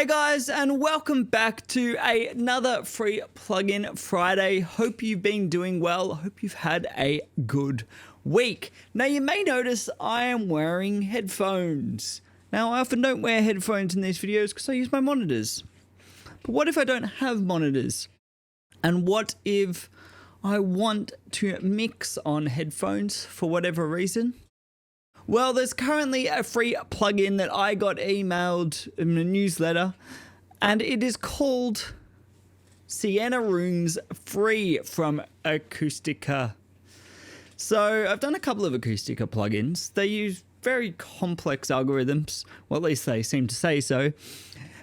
Hey guys, and welcome back to another free plugin Friday. Hope you've been doing well. Hope you've had a good week. Now you may notice I am wearing headphones. Now I often don't wear headphones in these videos because I use my monitors. But what if I don't have monitors? And what if I want to mix on headphones for whatever reason? Well, there's currently a free plugin that I got emailed in a newsletter, and it is called Sienna Rooms Free from Acustica. So I've done a couple of Acustica plugins. They use very complex algorithms, well, at least they seem to say so.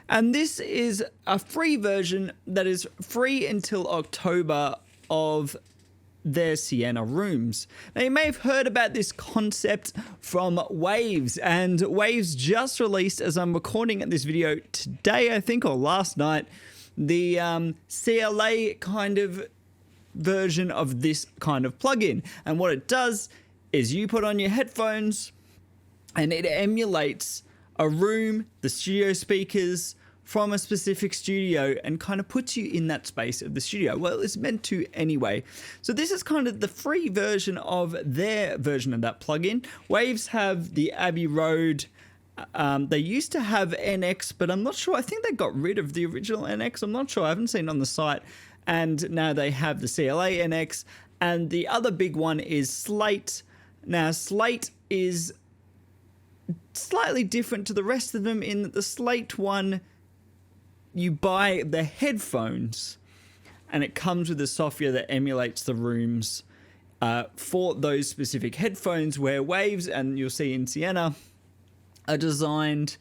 And this is a free version that is free until October of their Sienna Rooms. Now you may have heard about this concept from Waves, and Waves just released, as I'm recording this video today, I think, or last night, the CLA kind of version of this kind of plugin. And what it does is you put on your headphones and it emulates a room, the studio speakers from a specific studio, and kind of puts you in that space of the studio. Well, it's meant to anyway. So this is kind of the free version of their version of that plugin. Waves have the Abbey Road. They used to have NX, but I'm not sure. I think they got rid of the original NX. I'm not sure. I haven't seen it on the site. And now they have the CLA NX. And the other big one is Slate. Now, Slate is slightly different to the rest of them in that the Slate one, you buy the headphones and it comes with a software that emulates the rooms for those specific headphones, where Waves, and you'll see in Sienna, are designed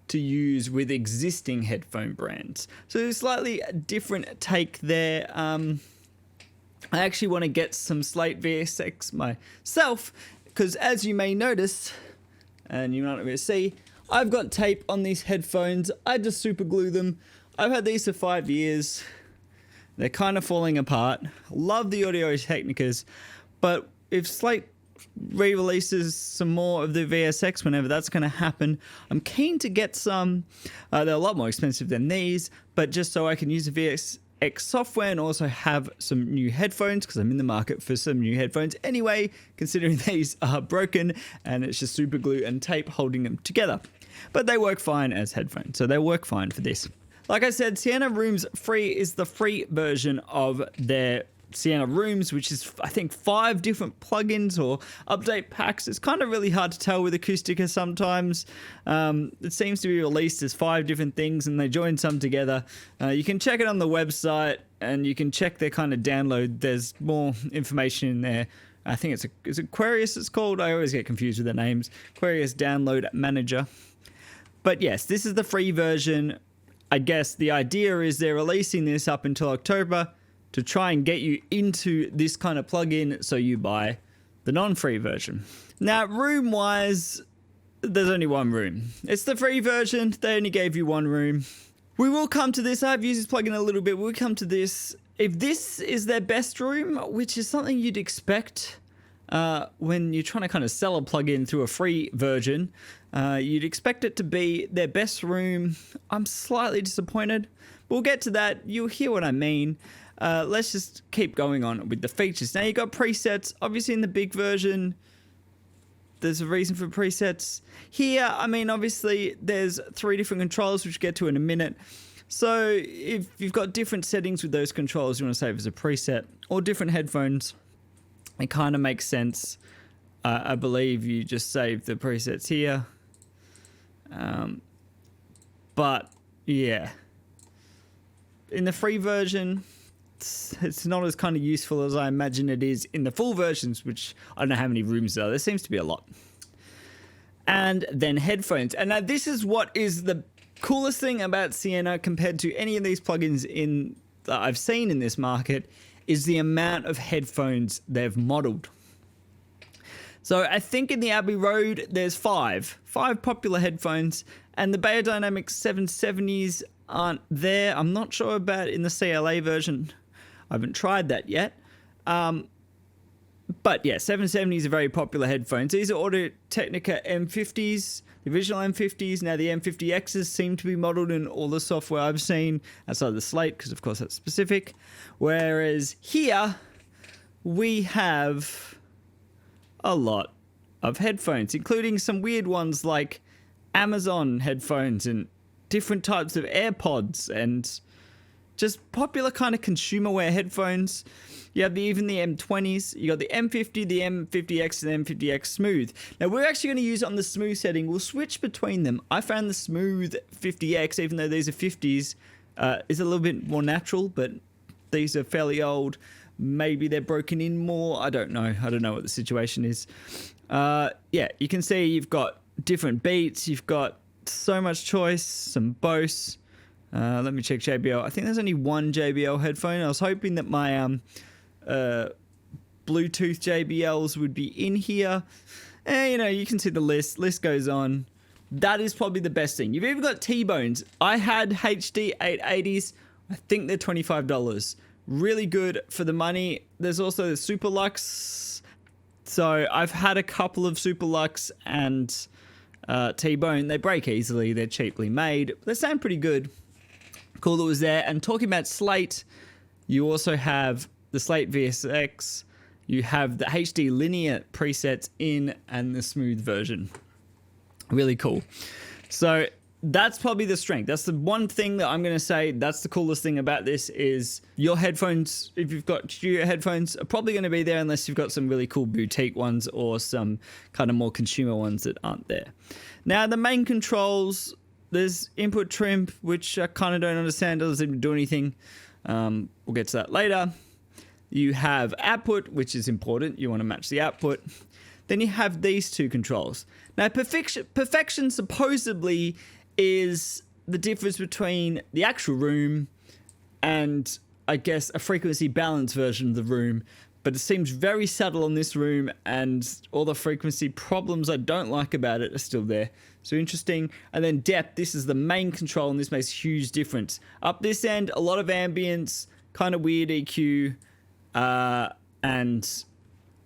to use with existing headphone brands. So slightly different take there. I actually want to get some Slate VSX myself, because as you may notice, and you might not be able to see, I've got tape on these headphones. I just super glue them. I've had these for 5 years. They're kind of falling apart. Love the Audio Technicas, but if Slate re-releases some more of the VSX, whenever that's going to happen, I'm keen to get some. They're a lot more expensive than these, but just so I can use the VSX software and also have some new headphones, because I'm in the market for some new headphones anyway, considering these are broken and it's just super glue and tape holding them together. But they work fine as headphones, so they work fine for this. Like I said, Sienna Rooms Free is the free version of their Sienna Rooms, which is, I think, 5 different plugins or update packs. It's kind of really hard to tell with Acustica sometimes. It seems to be released as 5 different things and they join some together. You can check it on the website and you can check their kind of download. There's more information in there. I think it's Aquarius it's called. I always get confused with the names. Aquarius Download Manager. But yes, this is the free version. I guess the idea is they're releasing this up until October to try and get you into this kind of plugin, so you buy the non-free version. Now, room-wise, there's only one room. It's the free version. They only gave you one room. We will come to this. I've used this plugin a little bit. We'll come to this. If this is their best room, which is something you'd expect when you're trying to kind of sell a plugin through a free version, you'd expect it to be their best room. I'm slightly disappointed. We'll get to that. You'll hear what I mean. Let's just keep going on with the features. Now, you got presets. Obviously, in the big version, there's a reason for presets. Here, I mean, obviously, there's 3 different controls, which we'll get to in a minute. So if you've got different settings with those controls you want to save as a preset, or different headphones, it kind of makes sense. I believe you just save the presets here. But yeah, in the free version, it's not as kind of useful as I imagine it is in the full versions, which I don't know how many rooms there are. There seems to be a lot. And then headphones. And now this is what is the coolest thing about Sienna compared to any of these plugins that I've seen in this market, is the amount of headphones they've modeled. So I think in the Abbey Road, there's 5 popular headphones, and the Beyerdynamic 770s aren't there. I'm not sure about in the CLA version. I haven't tried that yet. But yeah, 770s are very popular headphones. These are Audio Technica M50s, the original M50s. Now the M50Xs seem to be modeled in all the software I've seen outside of the Slate, because of course that's specific. Whereas here we have a lot of headphones, including some weird ones like Amazon headphones and different types of AirPods and just popular kind of consumer wear headphones. You have even the M20s. You got the M50, the M50X, and the M50X Smooth. Now we're actually going to use it on the smooth setting. We'll switch between them. I found the Smooth 50X, even though these are 50s, is a little bit more natural, but these are fairly old. Maybe they're broken in more. I don't know. I don't know what the situation is. Yeah, you can see you've got different beats. You've got so much choice. Some Bose. Let me check JBL. I think there's only one JBL headphone. I was hoping that my Bluetooth JBLs would be in here. And, you know, you can see the list. List goes on. That is probably the best thing. You've even got T-Bones. I had HD 880s. I think they're $25. Really good for the money. There's also the Superlux. So I've had a couple of Superlux and T-Bone. They break easily. They're cheaply made. They sound pretty good. Cool that was there. And talking about Slate, you also have the Slate VSX. You have the HD linear presets in and the smooth version. Really cool. So that's probably the strength. That's the one thing that I'm going to say. That's the coolest thing about this is your headphones, if you've got studio headphones, are probably going to be there unless you've got some really cool boutique ones or some kind of more consumer ones that aren't there. Now, the main controls, there's input trim, which I kind of don't understand. Doesn't seem to do anything. We'll get to that later. You have output, which is important. You want to match the output. Then you have these two controls. Now, perfection supposedly is the difference between the actual room and, I guess, a frequency balance version of the room. But it seems very subtle on this room, and all the frequency problems I don't like about it are still there. So interesting. And then depth, this is the main control, and this makes a huge difference. Up this end, a lot of ambience, kind of weird EQ, and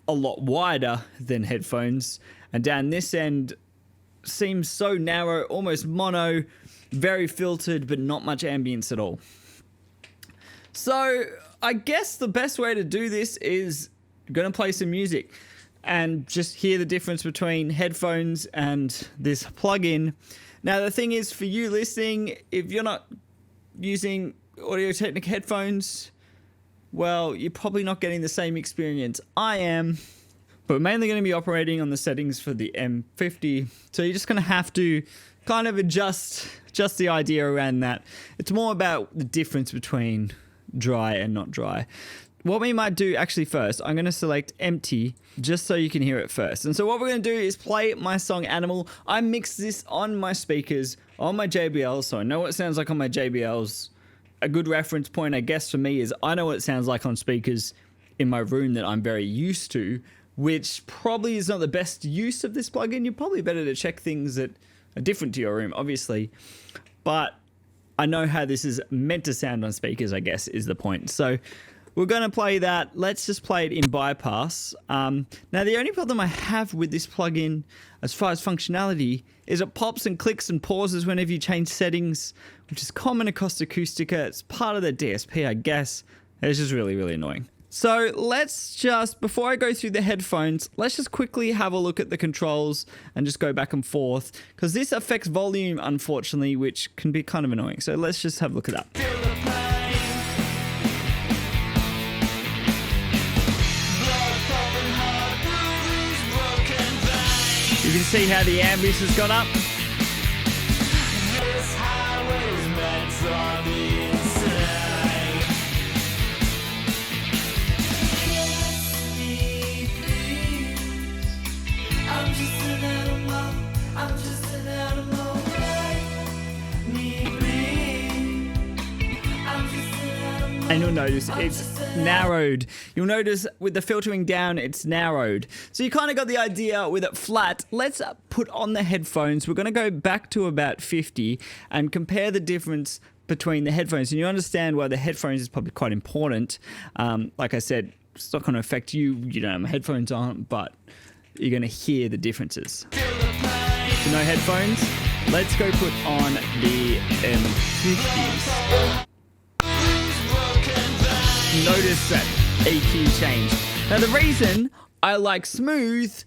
a lot wider than headphones. And down this end seems so narrow, almost mono, very filtered, but not much ambience at all. So I guess the best way to do this is going to play some music and just hear the difference between headphones and this plugin. Now, the thing is, for you listening, if you're not using Audio Technica headphones, well, you're probably not getting the same experience I am. But we're mainly going to be operating on the settings for the M50. So you're just going to have to kind of adjust the idea around that. It's more about the difference between dry and not dry. What we might do actually first, I'm going to select empty just so you can hear it first. And so what we're going to do is play my song Animal. I mixed this on my speakers, on my JBLs, so I know what it sounds like on my JBLs. A good reference point, I guess, for me is I know what it sounds like on speakers in my room that I'm very used to, which probably is not the best use of this plugin. You're probably better to check things that are different to your room, obviously. But I know how this is meant to sound on speakers, I guess, is the point. So we're going to play that. Let's just play it in bypass. Now, the only problem I have with this plugin, as far as functionality, is it pops and clicks and pauses whenever you change settings, which is common across Acustica. It's part of the DSP, I guess. It's just really, really annoying. So let's just, before I go through the headphones, let's just quickly have a look at the controls and just go back and forth, because this affects volume, unfortunately, which can be kind of annoying. So let's just have a look at that. You can see how the ambience has gone up. And you'll notice it's narrowed. You'll notice with the filtering down, it's narrowed. So you kind of got the idea with it flat. Let's put on the headphones. We're going to go back to about 50 and compare the difference between the headphones. And you understand why the headphones is probably quite important. Like I said, it's not going to affect you. You don't have headphones on, but you're going to hear the differences. So no headphones. Let's go put on the M50s. Notice that EQ change. Now the reason I like smooth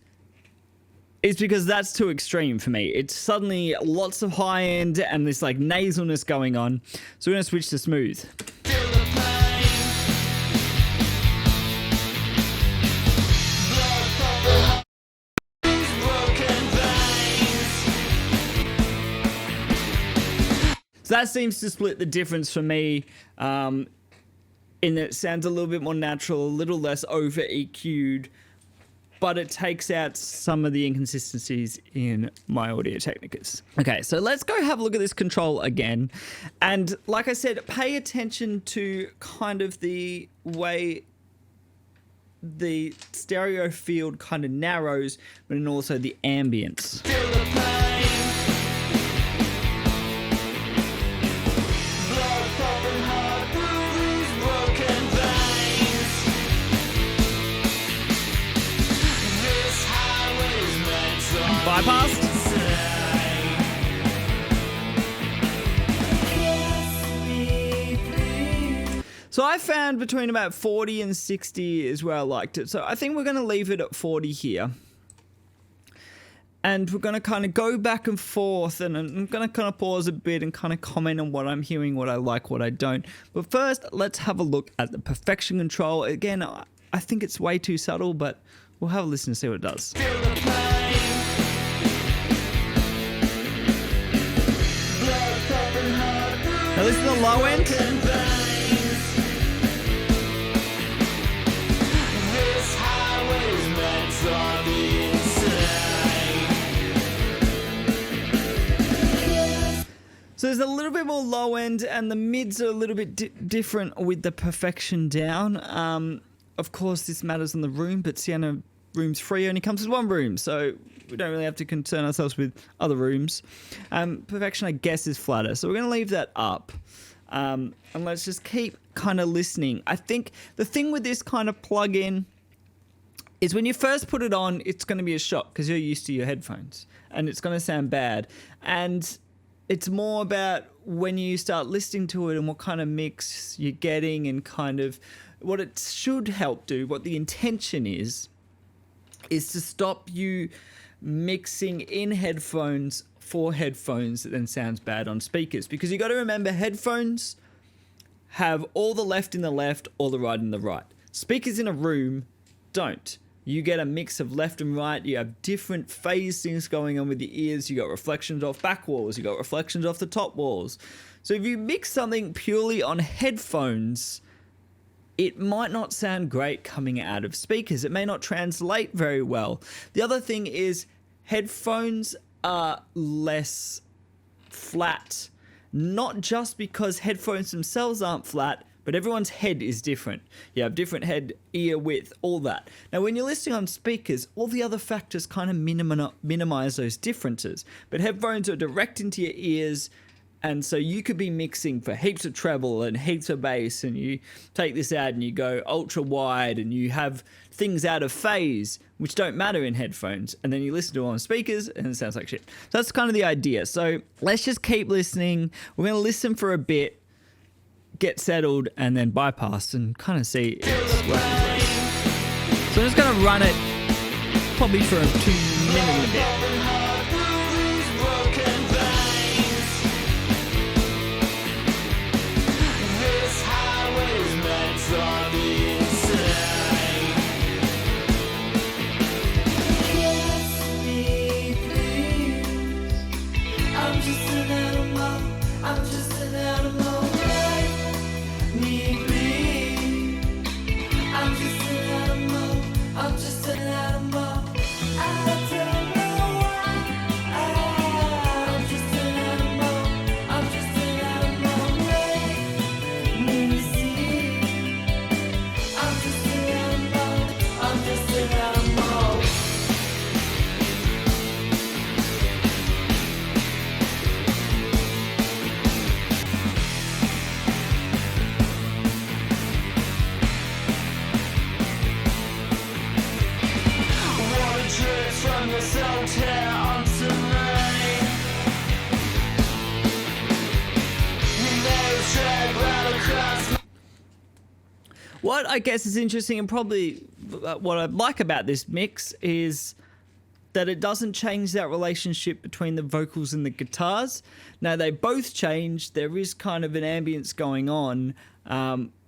is because that's too extreme for me. It's suddenly lots of high end and this like nasalness going on. So we're gonna switch to smooth. So that seems to split the difference for me, in that it sounds a little bit more natural, a little less over EQ'd, but it takes out some of the inconsistencies in my Audio Technicas. Okay, so let's go have a look at this control again. And like I said, pay attention to kind of the way the stereo field kind of narrows, but then also the ambience. Bypassed. So I found between about 40 and 60 is where I liked it. So I think we're going to leave it at 40 here. And we're going to kind of go back and forth, and I'm going to kind of pause a bit and kind of comment on what I'm hearing, what I like, what I don't. But first, let's have a look at the perfection control. Again, I think it's way too subtle, but we'll have a listen to see what it does. Now this is the low end. So there's a little bit more low end, and the mids are a little bit different with the perfection down. Of course, this matters in the room, but Sienna Rooms Free only comes with one room, so we don't really have to concern ourselves with other rooms. Perfection, I guess, is flatter, so we're going to leave that up. And let's just keep kind of listening. I think the thing with this kind of plug-in is when you first put it on, it's going to be a shock because you're used to your headphones, and it's going to sound bad. And it's more about when you start listening to it and what kind of mix you're getting, and kind of what it should help do, what the intention is to stop you mixing in headphones for headphones that then sounds bad on speakers. Because you got to remember, headphones have all the left in the left, all the right in the right. Speakers in a room don't. You get a mix of left and right. You have different phase things going on with your ears. You got reflections off back walls. You got reflections off the top walls. So if you mix something purely on headphones, it might not sound great coming out of speakers. It may not translate very well. The other thing is headphones are less flat, not just because headphones themselves aren't flat, but everyone's head is different. You have different head, ear width, all that. Now, when you're listening on speakers, all the other factors kind of minimize those differences. But headphones are direct into your ears, and so you could be mixing for heaps of treble and heaps of bass, and you take this out and you go ultra wide, and you have things out of phase, which don't matter in headphones, and then you listen to it on speakers and it sounds like shit. So that's kind of the idea. So let's just keep listening. We're going to listen for a bit, get settled, and then bypass and kind of see if it's working for us. So I'm just going to run it probably for 2 minutes and a bit. What I guess is interesting, and probably what I like about this mix, is that it doesn't change that relationship between the vocals and the guitars. Now, they both change. There is kind of an ambience going on,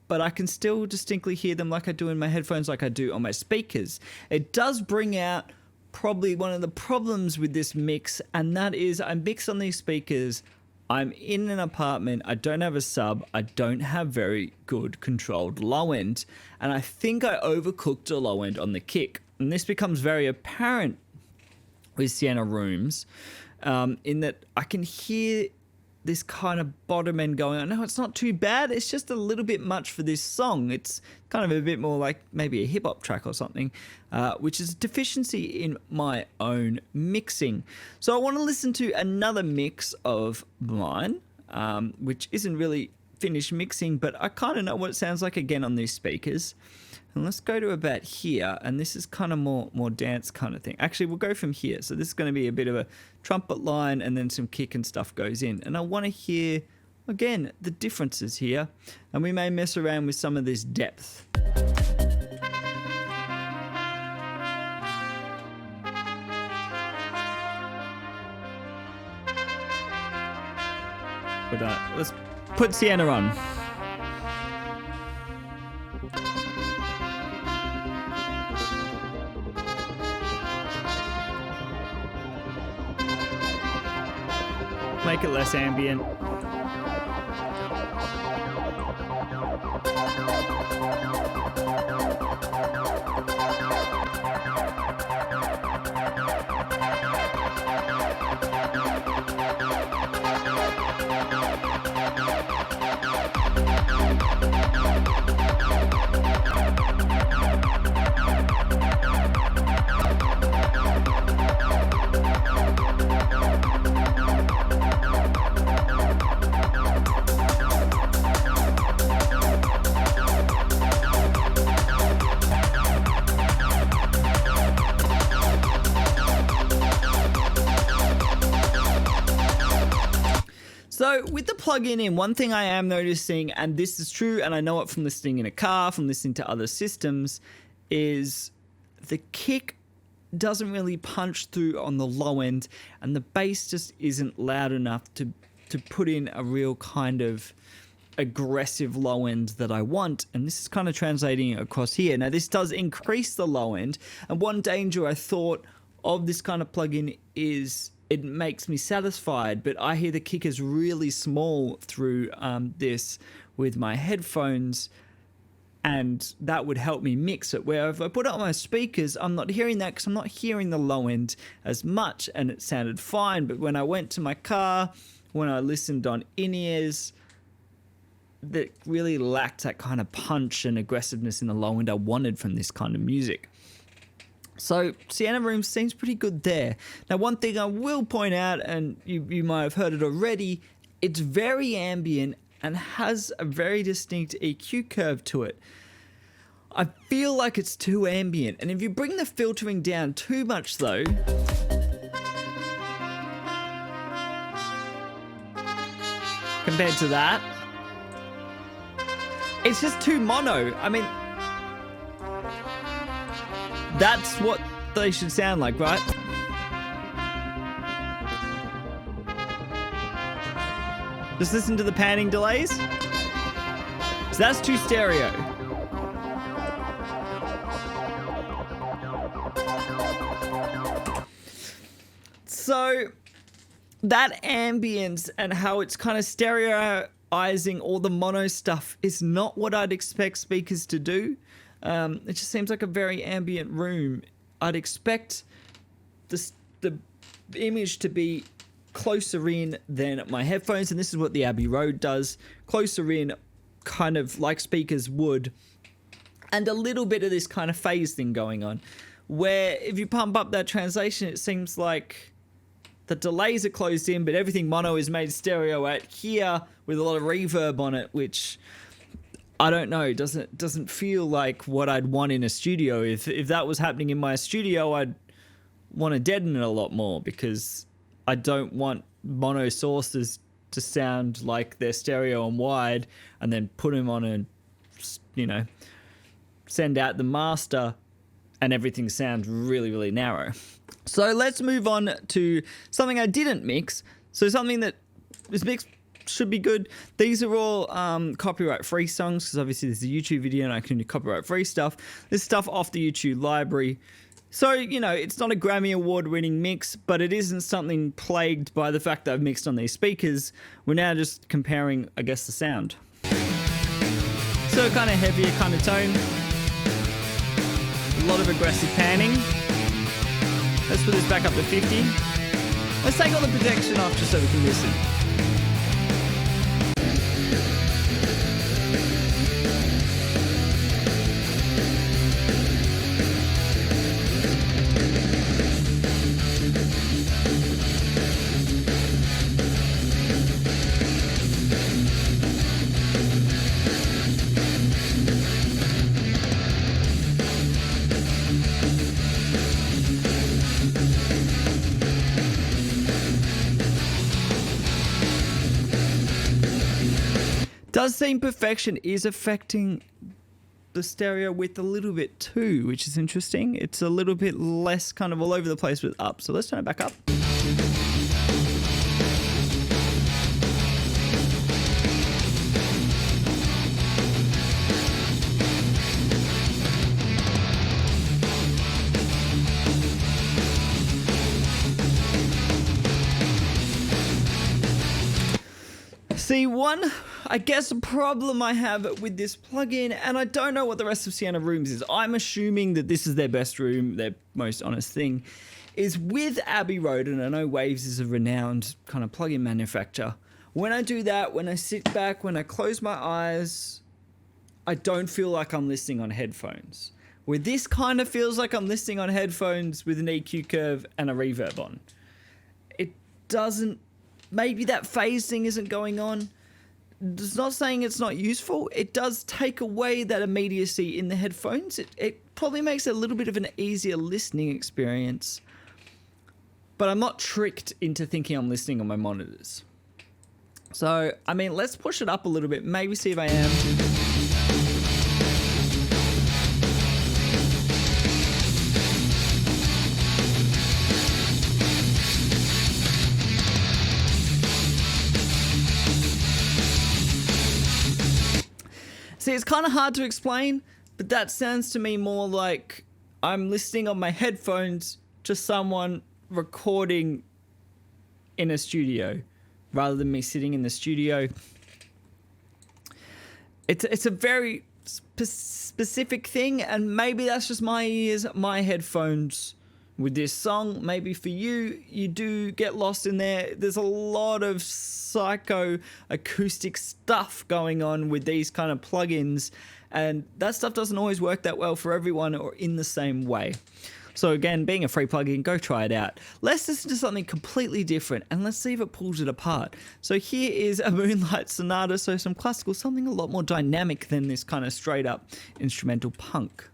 but I can still distinctly hear them like I do in my headphones, like I do on my speakers. It does bring out probably one of the problems with this mix, and that is I mix on these speakers. I'm in an apartment, I don't have a sub, I don't have very good controlled low end, and I think I overcooked a low end on the kick. And this becomes very apparent with Sienna Rooms, in that I can hear this kind of bottom end going on. No, it's not too bad, it's just a little bit much for this song. It's kind of a bit more like maybe a hip-hop track or something, which is a deficiency in my own mixing. So I want to listen to another mix of mine, which isn't really finished mixing, but I kind of know what it sounds like again on these speakers. And let's go to about here, and this is kind of more dance kind of thing. Actually, we'll go from here. So this is going to be a bit of a trumpet line, and then some kick and stuff goes in. And I want to hear, again, the differences here, and we may mess around with some of this depth. But let's put Sienna on. Make it less ambient. So with the plug-in in, one thing I am noticing, and this is true, and I know it from listening in a car, from listening to other systems, is the kick doesn't really punch through on the low end, and the bass just isn't loud enough to put in a real kind of aggressive low end that I want. And this is kind of translating across here. Now, this does increase the low end, and one danger I thought of this kind of plug-in is it makes me satisfied, but I hear the kick is really small through this with my headphones, and that would help me mix it. Where if I put it on my speakers, I'm not hearing that because I'm not hearing the low end as much, and it sounded fine. But when I went to my car, when I listened on in-ears, that really lacked that kind of punch and aggressiveness in the low end I wanted from this kind of music. So Sienna Rooms seems pretty good there. Now, one thing I will point out, and you might have heard it already, it's very ambient and has a very distinct EQ curve to it. I feel like it's too ambient, and if you bring the filtering down too much though, compared to that, it's just too mono. I mean, that's what they should sound like, right? Just listen to the panning delays. So that's too stereo. So that ambience and how it's kind of stereoizing all the mono stuff is not what I'd expect speakers to do. It just seems like a very ambient room. I'd expect the image to be closer in than my headphones, and this is what the Abbey Road does. Closer in, kind of like speakers would, and a little bit of this kind of phase thing going on, where if you pump up that translation, it seems like the delays are closed in, but everything mono is made stereo out here with a lot of reverb on it, which I don't know, doesn't feel like what I'd want in a studio. If that was happening in my studio, I'd want to deaden it a lot more because I don't want mono sources to sound like they're stereo and wide and then put them on and, send out the master and everything sounds really, really narrow. So let's move on to something I didn't mix. So something that is mixed should be good. These are all copyright-free songs because obviously this is a YouTube video and I can do copyright-free stuff. This stuff off the YouTube library. So, it's not a Grammy Award-winning mix, but it isn't something plagued by the fact that I've mixed on these speakers. We're now just comparing, I guess, the sound. So kind of heavier kind of tone. A lot of aggressive panning. Let's put this back up to 50. Let's take all the protection off just so we can listen. Does seem perfection is affecting the stereo width a little bit too, which is interesting. It's a little bit less kind of all over the place with up. So let's turn it back up. See, I guess a problem I have with this plugin, and I don't know what the rest of Sienna Rooms is. I'm assuming that this is their best room, their most honest thing, is with Abbey Road, and I know Waves is a renowned kind of plugin manufacturer. When I do that, when I sit back, when I close my eyes, I don't feel like I'm listening on headphones. Where this kind of feels like I'm listening on headphones with an EQ curve and a reverb on. It doesn't. Maybe that phase thing isn't going on. It's not saying it's not useful. It does take away that immediacy in the headphones. It probably makes it a little bit of an easier listening experience. But I'm not tricked into thinking I'm listening on my monitors. So, let's push it up a little bit. Maybe see if I am. See, it's kind of hard to explain, but that sounds to me more like I'm listening on my headphones to someone recording in a studio rather than me sitting in the studio. It's a very specific thing, and maybe that's just my ears, my headphones with this song. Maybe for you, you do get lost in there. There's a lot of psycho acoustic stuff going on with these kind of plugins, and that stuff doesn't always work that well for everyone or in the same way. So again, being a free plugin, go try it out. Let's listen to something completely different and let's see if it pulls it apart. So here is a Moonlight Sonata, so some classical, something a lot more dynamic than this kind of straight up instrumental punk.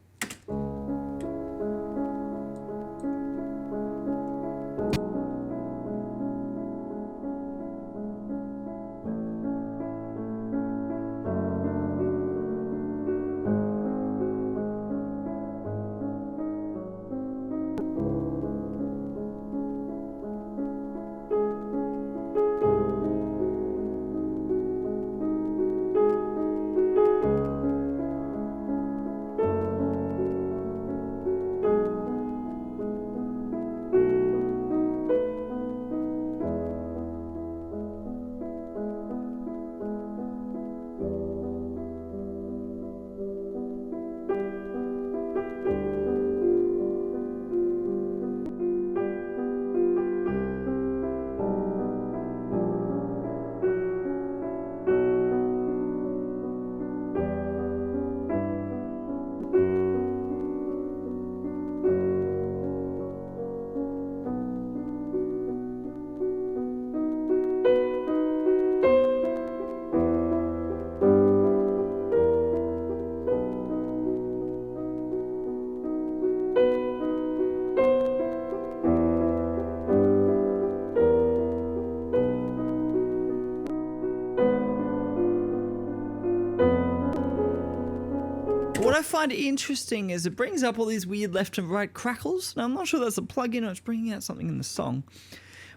what I find interesting is it brings up all these weird left and right crackles. Now, I'm not sure that's a plugin or it's bringing out something in the song.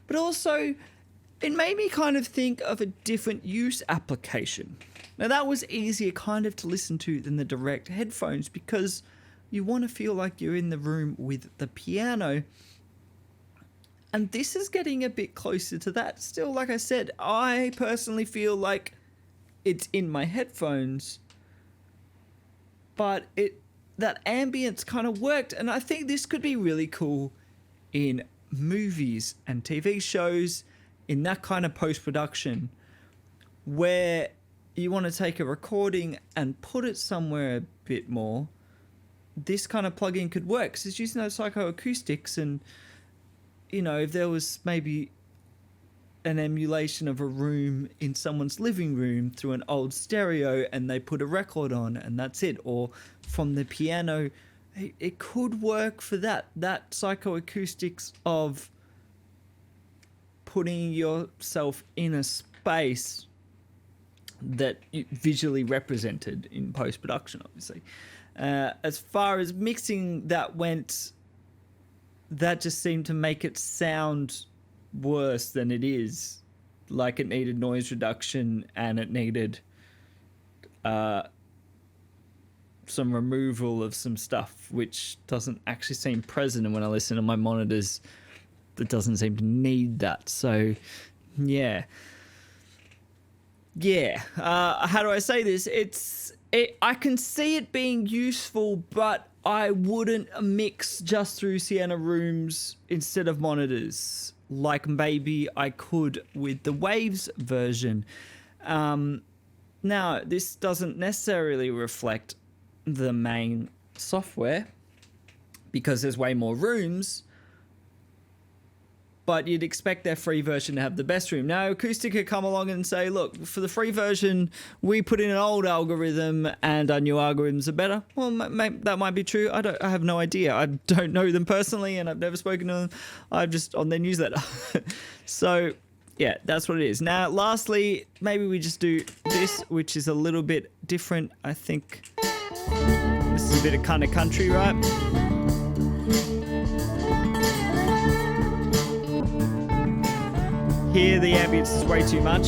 But also, it made me kind of think of a different use application. Now, that was easier kind of to listen to than the direct headphones because you want to feel like you're in the room with the piano. And this is getting a bit closer to that. Still, like I said, I personally feel like it's in my headphones, but that ambience kind of worked. And I think this could be really cool in movies and TV shows, in that kind of post-production where you want to take a recording and put it somewhere a bit more. This kind of plugin could work because it's using those psychoacoustics, and you know, if there was maybe an emulation of a room in someone's living room through an old stereo and they put a record on and that's it, or from the piano, it could work for that psychoacoustics of putting yourself in a space that visually represented in post-production, obviously. As far as mixing that went, that just seemed to make it sound worse than it is. Like it needed noise reduction and it needed some removal of some stuff, which doesn't actually seem present. And when I listen to my monitors, it doesn't seem to need that. So, yeah. How do I say this? I can see it being useful, but I wouldn't mix just through Sienna Rooms instead of monitors, like maybe I could with the Waves version. Now, this doesn't necessarily reflect the main software because there's way more rooms, but you'd expect their free version to have the best room. Now, Acustica come along and say, look, for the free version, we put in an old algorithm and our new algorithms are better. Well, that might be true. I have no idea. I don't know them personally and I've never spoken to them. I'm just on their newsletter. So, yeah, that's what it is. Now, lastly, maybe we just do this, which is a little bit different. I think this is a bit of kind of country, right? Here, the ambience is way too much.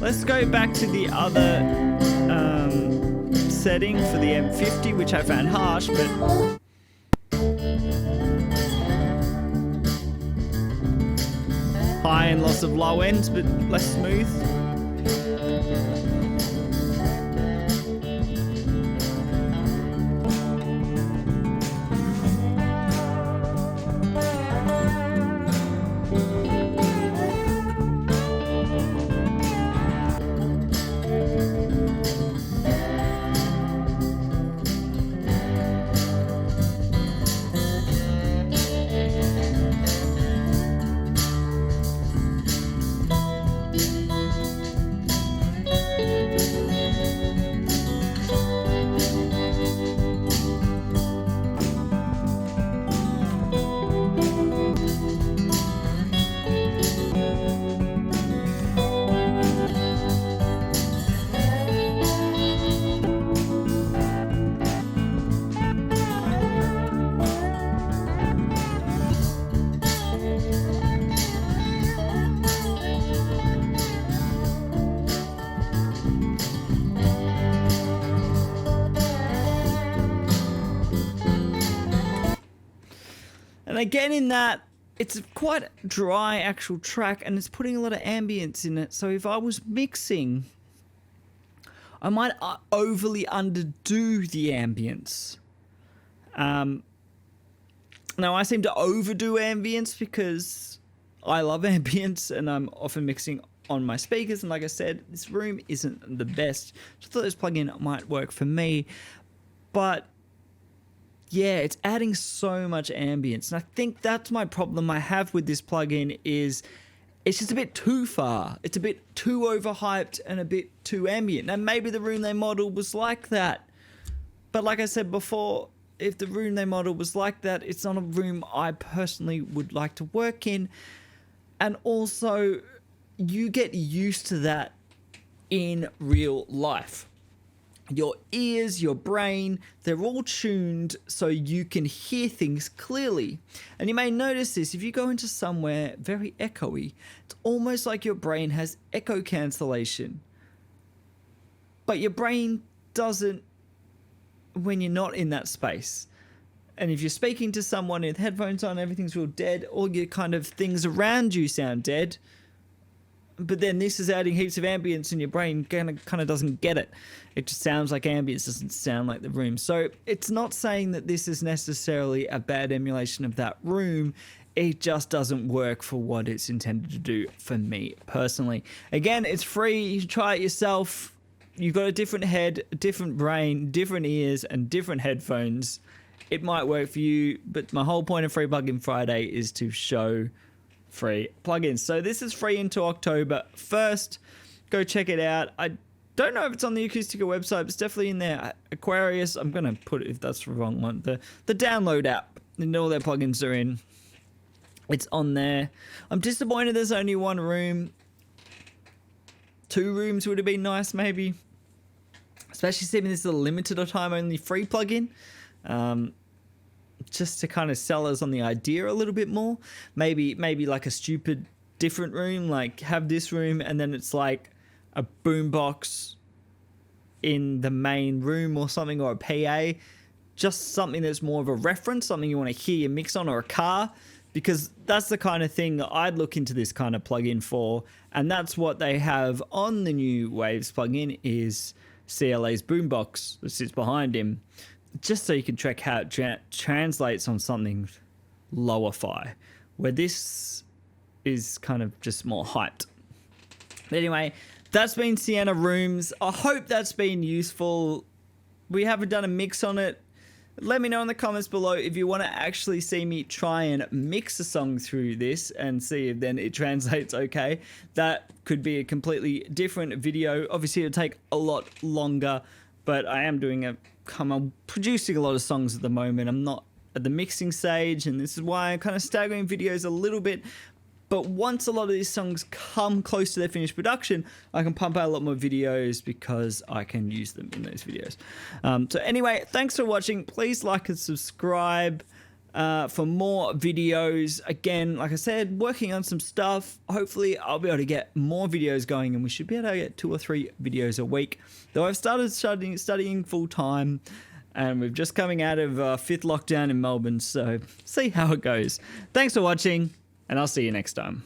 Let's go back to the other setting for the M50, which I found harsh, but high and lots of low ends, but less smooth. Again, in that, it's a quite dry actual track and it's putting a lot of ambience in it. So if I was mixing, I might overly underdo the ambience. Now, I seem to overdo ambience because I love ambience and I'm often mixing on my speakers. And like I said, this room isn't the best. So I thought this plugin might work for me. But yeah, it's adding so much ambience. And I think that's my problem I have with this plugin is it's just a bit too far. It's a bit too overhyped and a bit too ambient. And maybe the room they modeled was like that. But like I said before, if the room they model was like that, it's not a room I personally would like to work in. And also, you get used to that in real life. Your ears, your brain, they're all tuned so you can hear things clearly. And you may notice this, if you go into somewhere very echoey, it's almost like your brain has echo cancellation. But your brain doesn't when you're not in that space. And if you're speaking to someone with headphones on, everything's real dead, all your kind of things around you sound dead. But then this is adding heaps of ambience and your brain kind of doesn't get it. It just sounds like ambience, doesn't sound like the room. So it's not saying that this is necessarily a bad emulation of that room. It just doesn't work for what it's intended to do for me personally. Again, it's free. You can try it yourself. You've got a different head, a different brain, different ears, and different headphones. It might work for you, but my whole point of Free Plugin Friday is to show free plugins. So this is free until October 1st. Go check it out. I don't know if it's on the Acustica website, but it's definitely in there. Aquarius, I'm going to put it, if that's the wrong one, the download app, and all their plugins are in. It's on there. I'm disappointed there's only one room. 2 rooms would have been nice, maybe. Especially seeing this is a limited time only free plugin. Just to kind of sell us on the idea a little bit more. Maybe like a stupid different room, like have this room and then it's like a boombox in the main room or something, or a PA. Just something that's more of a reference, something you want to hear your mix on, or a car, because that's the kind of thing that I'd look into this kind of plugin for. And that's what they have on the new Waves plugin, is CLA's boombox that sits behind him. Just so you can track how it translates on something lower-fi, where this is kind of just more hyped. But anyway, that's been Sienna Rooms. I hope that's been useful. We haven't done a mix on it. Let me know in the comments below if you want to actually see me try and mix a song through this and see if then it translates okay. That could be a completely different video. Obviously, it'll take a lot longer, but I am doing I'm producing a lot of songs at the moment. I'm not at the mixing stage, and this is why I'm kind of staggering videos a little bit. But once a lot of these songs come close to their finished production, I can pump out a lot more videos because I can use them in those videos. So anyway, thanks for watching. Please like and subscribe for more videos. Again, like I said, working on some stuff. Hopefully I'll be able to get more videos going, and we should be able to get 2 or 3 videos a week. Though I've started studying full time, and we're just coming out of 5th lockdown in Melbourne, so see how it goes. Thanks for watching, and I'll see you next time.